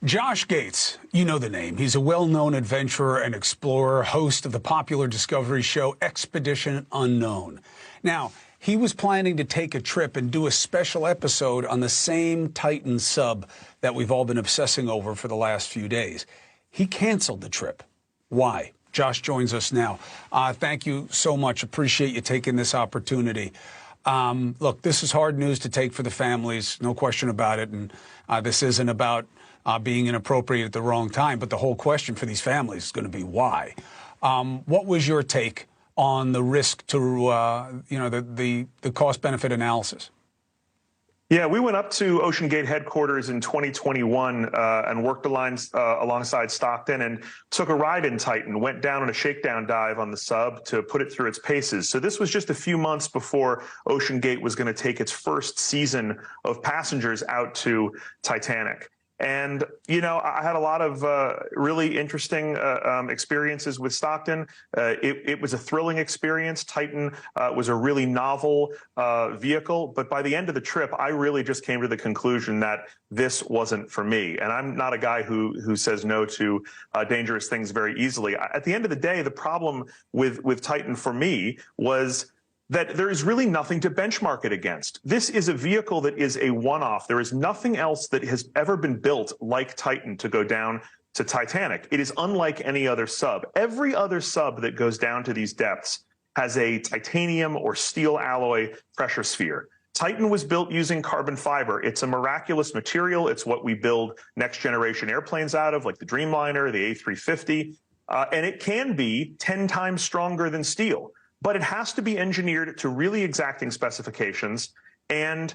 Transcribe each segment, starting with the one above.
Josh Gates, you know the name. He's a well-known adventurer and explorer, host of the popular discovery show Expedition Unknown. Now, he was planning to take a trip and do a special episode on the same Titan sub that we've all been obsessing over for the last few days. He canceled the trip. Why? Josh joins us now. Thank you so much. Appreciate you taking this opportunity. Look, this is hard news to take for the families, no question about it. And this isn't about being inappropriate at the wrong time, but the whole question for these families is going to be why. What was your take on the risk to, the cost-benefit analysis? Yeah, we went up to Ocean Gate headquarters in 2021 and worked alongside Stockton and took a ride in Titan, went down on a shakedown dive on the sub to put it through its paces. So this was just a few months before Ocean Gate was going to take its first season of passengers out to Titanic. And, I had a lot of really interesting experiences with Stockton. It was a thrilling experience. Titan was a really novel vehicle. But by the end of the trip, I really just came to the conclusion that this wasn't for me. And I'm not a guy who says no to dangerous things very easily. At the end of the day, the problem with Titan for me was that there is really nothing to benchmark it against. This is a vehicle that is a one-off. There is nothing else that has ever been built like Titan to go down to Titanic. It is unlike any other sub. Every other sub that goes down to these depths has a titanium or steel alloy pressure sphere. Titan was built using carbon fiber. It's a miraculous material. It's what we build next-generation airplanes out of, like the Dreamliner, the A350, and it can be 10 times stronger than steel. But it has to be engineered to really exacting specifications. And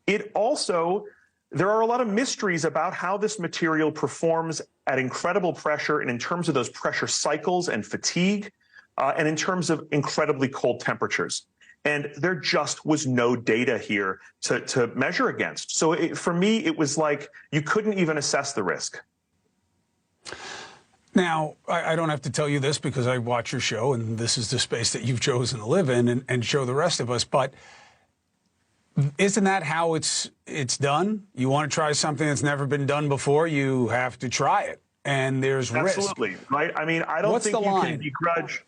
it also, there are a lot of mysteries about how this material performs at incredible pressure and in terms of those pressure cycles and fatigue, and in terms of incredibly cold temperatures. And there just was no data here to measure against. So for me, it was like you couldn't even assess the risk. Now, I don't have to tell you this because I watch your show, and this is the space that you've chosen to live in and show the rest of us. But isn't that how it's done? You want to try something that's never been done before, you have to try it. And there's risk. Absolutely, right? I mean, I don't think you can begrudge.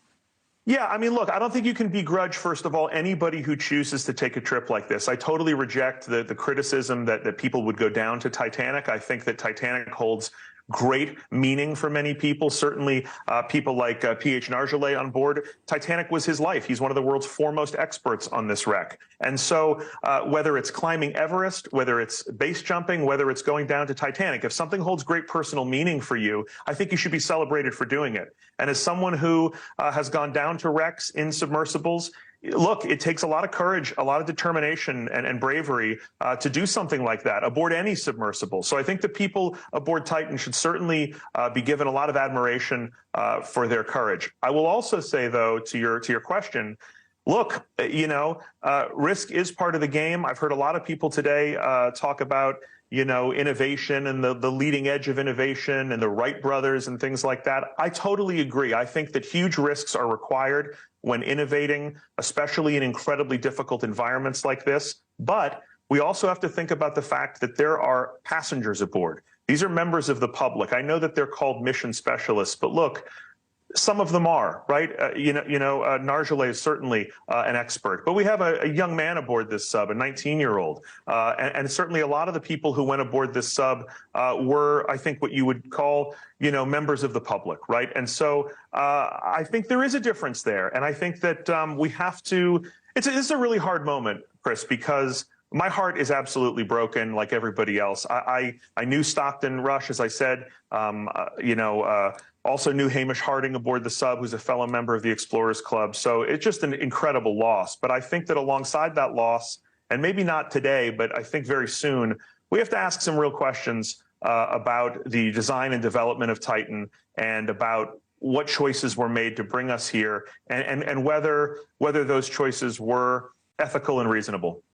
Yeah, I mean, look, I don't think you can begrudge, first of all, anybody who chooses to take a trip like this. I totally reject the criticism that people would go down to Titanic. I think that Titanic holds great meaning for many people, certainly people like P.H. Nargeolet on board. Titanic was his life. He's one of the world's foremost experts on this wreck. And so whether it's climbing Everest, whether it's base jumping, whether it's going down to Titanic, if something holds great personal meaning for you, I think you should be celebrated for doing it. And as someone who has gone down to wrecks in submersibles, look, it takes a lot of courage, a lot of determination and bravery to do something like that aboard any submersible. So I think the people aboard Titan should certainly be given a lot of admiration for their courage. I will also say, though, to your question, look, risk is part of the game. I've heard a lot of people today talk about innovation and the leading edge of innovation and the Wright brothers and things like that. I totally agree. I think that huge risks are required when innovating, especially in incredibly difficult environments like this. But we also have to think about the fact that there are passengers aboard. These are members of the public. I know that they're called mission specialists, but look, some of them are, right? Nargeolet is certainly an expert, but we have a young man aboard this sub, a 19-year-old, and certainly a lot of the people who went aboard this sub were, I think, what you would call, members of the public, right? And so I think there is a difference there, and I think that we have to. It's a really hard moment, Chris, because my heart is absolutely broken, like everybody else. I knew Stockton Rush, as I said, also knew Hamish Harding aboard the sub, who's a fellow member of the Explorers Club. So it's just an incredible loss. But I think that alongside that loss, and maybe not today, but I think very soon, we have to ask some real questions about the design and development of Titan and about what choices were made to bring us here and whether those choices were ethical and reasonable.